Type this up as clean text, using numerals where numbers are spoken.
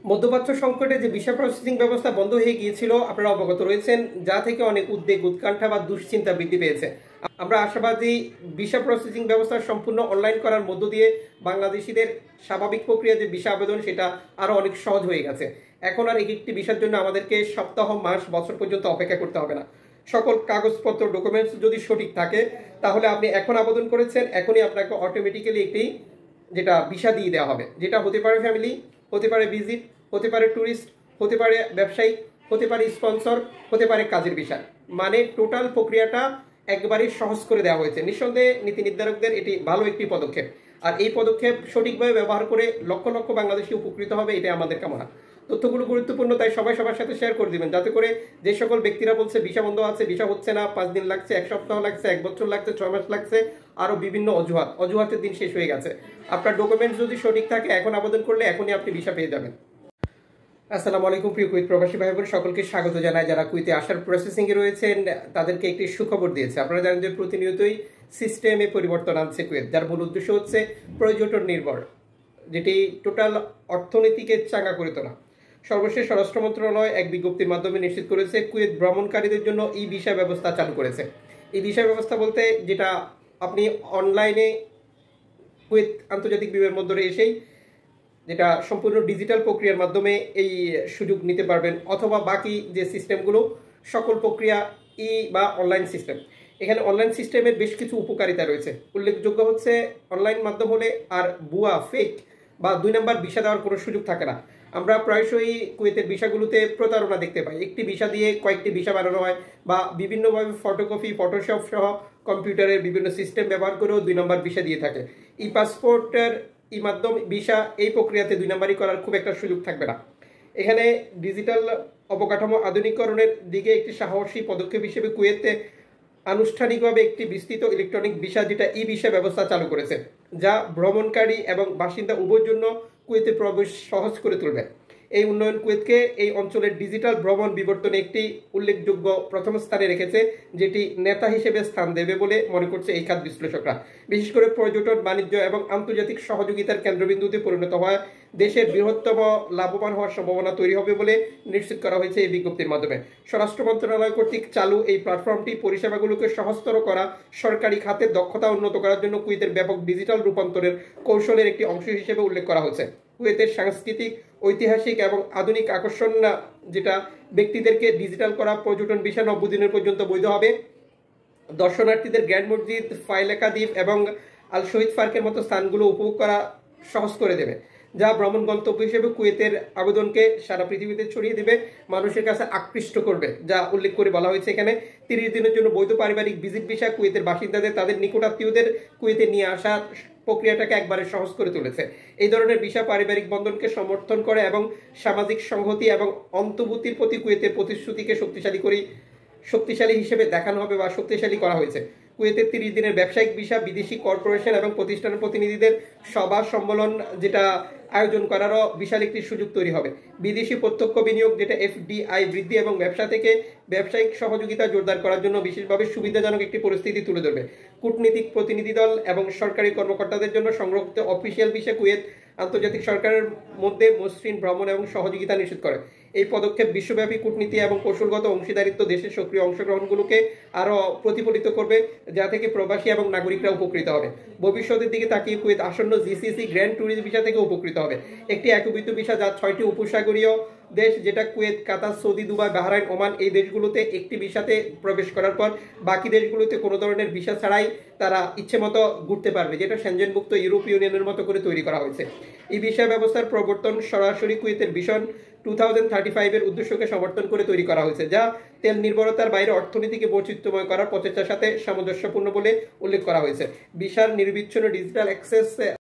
মধ্যপ্রাচ্য সংকটে যে ভিসা প্রসেসিং ব্যবস্থা বন্ধ হয়ে গিয়েছিল আপনারা অবগত রয়েছেন, যা থেকে অনেক উদ্বেগ, উৎকণ্ঠা বা দুশ্চিন্তা বৃদ্ধি পেয়েছে। আমরা আশাবাদী ভিসা প্রসেসিং ব্যবস্থা সম্পূর্ণ অনলাইন করার মধ্য দিয়ে বাংলাদেশিদের স্বাভাবিক প্রক্রিয়া যে ভিসা আবেদন সেটা আরো অনেক সহজ হয়ে গেছে। এখন আর একটি ভিসার জন্য আমাদেরকে সপ্তাহ, মাস, বছর পর্যন্ত অপেক্ষা করতে হবে না। সকল কাগজপত্র, ডকুমেন্টস যদি সঠিক থাকে তাহলে আপনি এখন আবেদন করেছেন, এখনই আপনাকে অটোমেটিক্যালি একটি যেটা ভিসা দিয়ে দেওয়া হবে, যেটা হতে পারে ফ্যামিলি, হতে পারে ভিজিট, হতে পারে ট্যুরিস্ট, হতে পারে ব্যবসায়িক, হতে পারে স্পন্সর, হতে পারে কাজের ভিসা। মানে টোটাল প্রক্রিয়াটা একবারই সহজ করে দেওয়া হয়েছে। নিঃসন্দেহে নীতি নির্ধারকদের এটি ভালো একটি পদক্ষেপ, আর এই পদক্ষেপ সঠিকভাবে ব্যবহার করে লক্ষ লক্ষ বাংলাদেশি উপকৃত হবে, এটাই আমাদের কামনা। তথ্যগুলো গুরুত্বপূর্ণ, তাই সবাই সবার সাথে শেয়ার করে দিবেন, যাতে করে যে সকল ব্যক্তিরা বলছে ভিসা বন্ধ আছে, ভিসা হচ্ছে না, 5 দিন লাগছে, 1 সপ্তাহ লাগছে, 1 বছর লাগছে, 6 মাস লাগছে, আরো বিভিন্ন অজুহাতের দিন শেষ হয়ে গেছে। আপনার ডকুমেন্টস যদি সঠিক থাকে এখন আবেদন করলে এখনই আপনি ভিসা পেয়ে যাবেন। আসসালামু আলাইকুম প্রিয় কুয়েত প্রবাসী ভাই বোন, সকলকে স্বাগত জানাই। যারা কুয়েতে আসার প্রসেসিং এ রয়েছেন তাদেরকে একটি সুখবর দিয়েছে। আপনারা জানেন যে প্রতিনিয়তই সিস্টেমে পরিবর্তন আনছে কুয়েত, যার মূল উদ্দেশ্য হচ্ছে পর্যটন নির্ভর, যেটি টোটাল অর্থনীতিকে চাঙ্গা করে তোলা। সর্বশেষ স্বরাষ্ট্র মন্ত্রণালয় এক বিজ্ঞপ্তির মাধ্যমে নিশ্চিত করেছে কুয়েত ভ্রমণকারীদের জন্য ই ভিসা ব্যবস্থা চালু করেছে। এই ভিসা ব্যবস্থা বলতে যেটা আপনি অনলাইনে কুয়েত আন্তর্জাতিক বিমানবন্দরে এসেই যেটা সম্পূর্ণ ডিজিটাল প্রক্রিয়ার মাধ্যমে এই সুযোগ নিতে পারবেন, অথবা বাকি যে সিস্টেমগুলো সকল প্রক্রিয়া ই বা অনলাইন সিস্টেম। এখানে অনলাইন সিস্টেমের বেশ কিছু উপকারিতা রয়েছে। উল্লেখযোগ্য হচ্ছে অনলাইন মাধ্যম হলে আর ভুয়া, ফেক বা 2 নম্বর ভিসা দেওয়ার কোনো সুযোগ থাকে না। আমরা প্রায়শই কুয়েতের ভিসাগুলোতে প্রতারণা দেখতে পাই। একটি ভিসা দিয়ে কয়েকটি ভিসা বানানো হয়, বা বিভিন্নভাবে ফটোকপি, ফটোশপ সহ কম্পিউটারের বিভিন্ন সিস্টেম ব্যবহার করেও 2 নম্বর ভিসা দিয়ে থাকে। ই পাসপোর্টের ই মাধ্যম ভিসা এই প্রক্রিয়াতে 2 নম্বরই করার খুব একটা সুযোগ থাকবে না। এখানে ডিজিটাল অবকাঠামো আধুনিকরণের দিকে একটি সাহসী পদক্ষেপ হিসেবে কুয়েতে আনুষ্ঠানিকভাবে একটি বিস্তৃত ইলেকট্রনিক ভিসা, যেটা ই ভিসা ব্যবস্থা চালু করেছে, যা ভ্রমণকারী এবং বাসিন্দা উভয়ের জন্য কুয়েতে প্রবেশ সহজ করে তুলবে। এই উন্নয়ন কুয়েতকে এই অঞ্চলের ডিজিটাল ভ্রমণ বিবর্তনে একটি উল্লেখযোগ্য প্রথম স্থানে রেখেছে, যেটি নেতা হিসেবে স্থান দেবে বলে মনে করছে এই খাত বিশ্লেষকরা। বিশেষ করে পর্যটন, বাণিজ্য এবং আন্তর্জাতিক সহযোগিতার কেন্দ্রবিন্দুতে পরিণত হওয়া দেশের বৃহত্তম লাভবান হওয়ার সম্ভাবনা তৈরি হবে বলে নিশ্চিত করা হয়েছে এই বিজ্ঞপ্তির মাধ্যমে। স্বরাষ্ট্র মন্ত্রণালয় কর্তৃক চালু এই প্ল্যাটফর্মটি পরিষেবাগুলোকে সহজতর করা, সরকারি খাতের দক্ষতা উন্নত করার জন্য কুয়েতের ব্যাপক ডিজিটাল রূপান্তরের কৌশলের একটি অংশ হিসেবে উল্লেখ করা হয়েছে। কুয়েতের সাংস্কৃতিক, ঐতিহাসিক এবং আধুনিক আকর্ষণ যেটা ব্যক্তিদেরকে ডিজিটাল করা পর্যটন ভিসা 90 দিনের পর্যন্ত বৈধ হবে। দর্শনার্থীদের গ্র্যান্ড মসজিদ, ফাইলেকা দ্বীপ এবং আল শহীদ পার্কের মতো স্থানগুলো উপভোগ করা সহজ করে দেবে, যা ভ্রমণ গন্তব্য হিসেবে কুয়েতের আবেদনকে সারা পৃথিবীতে ছড়িয়ে দেবে, মানুষের কাছে আকৃষ্ট করবে। যা উল্লেখ করে বলা হয়েছে এখানে 30 দিনের জন্য বৈধ পারিবারিক ভিজিট ভিসা কুয়েতের বাসিন্দাদের তাদের নিকট আত্মীয়দের কুয়েতে নিয়ে আসার প্রক্রিয়াটাকে একবারে সহজ করে তুলেছে। এই ধরনের ভিসা পারিবারিক বন্ধনকে সমর্থন করে এবং সামাজিক সংহতি এবং অন্তর্ভুক্তির প্রতি কুয়েতের প্রতিশ্রুতিকে শক্তিশালী হিসেবে দেখানো হবে বা শক্তিশালী করা হয়েছে। কুয়েতের 30 দিনের ব্যবসায়িক ভিসা বিদেশি কর্পোরেশন এবং প্রতিষ্ঠানের প্রতিনিধিদের সভা সম্মেলন যেটা আয়োজন করারও বিশাল একটি সুযোগ তৈরি হবে। বিদেশি প্রত্যক্ষ বিনিয়োগ যেটা এফডিআই বৃদ্ধি এবং ব্যবসা থেকে ব্যবসায়িক সহযোগিতা জোরদার করার জন্য বিশেষভাবে সুবিধাজনক একটি পরিস্থিতি তুলে ধরবে। কূটনীতিক প্রতিনিধি দল এবং সরকারি কর্মকর্তাদের জন্য সংরক্ষিত অফিসিয়াল ভিসা কুয়েত আন্তর্জাতিক সরকারের মধ্যে মসৃণ ভ্রমণ এবং সহযোগিতা নিশ্চিত করে। এই পদক্ষেপ বিশ্বব্যাপী কূটনীতি এবং কৌশলগত অংশীদারিত্ব দেশের সক্রিয় অংশগ্রহণগুলোকে আরও প্রতিফলিত করবে, যা থেকে প্রবাসী এবং নাগরিকরা উপকৃত হবে। ভবিষ্যতের দিকে তাকিয়ে কুয়েত আসন্ন জিসিসি গ্র্যান্ড ট্যুরিস্ট ভিসা থেকে উপকৃত হবে, একটি একীভূত ভিসা যা 6টি উপসাগরীয় দেশ, যেটা কুয়েত, কাতার, সৌদি, দুবাই, বাহরাইন, ওমান, এই দেশগুলোতে একটি ভিসাতে প্রবেশ করার পর বাকি দেশগুলোতে কোনো ধরনের ভিসা ছাড়াই তারা ইচ্ছে মতো ঘুরতে পারবে, যেটা সেনজেনভুক্ত ইউরোপীয় ইউনিয়নের মতো করে তৈরি করা হয়েছে। এই ভিসা ব্যবস্থার প্রবর্তন সরাসরি কুয়েতের ভিশন 2035 এর উদ্দেশ্যকে সমর্থন করে তৈরি করা হয়েছে, যা তেল নির্ভরতার বাইরে অর্থনীতিকে বৈচিত্র্যময় করার প্রচেষ্টার সাথে সামঞ্জস্যপূর্ণ বলে উল্লেখ করা হয়েছে। ভিসার নির্বিচ্ছিন্ন ডিজিটাল অ্যাক্সেস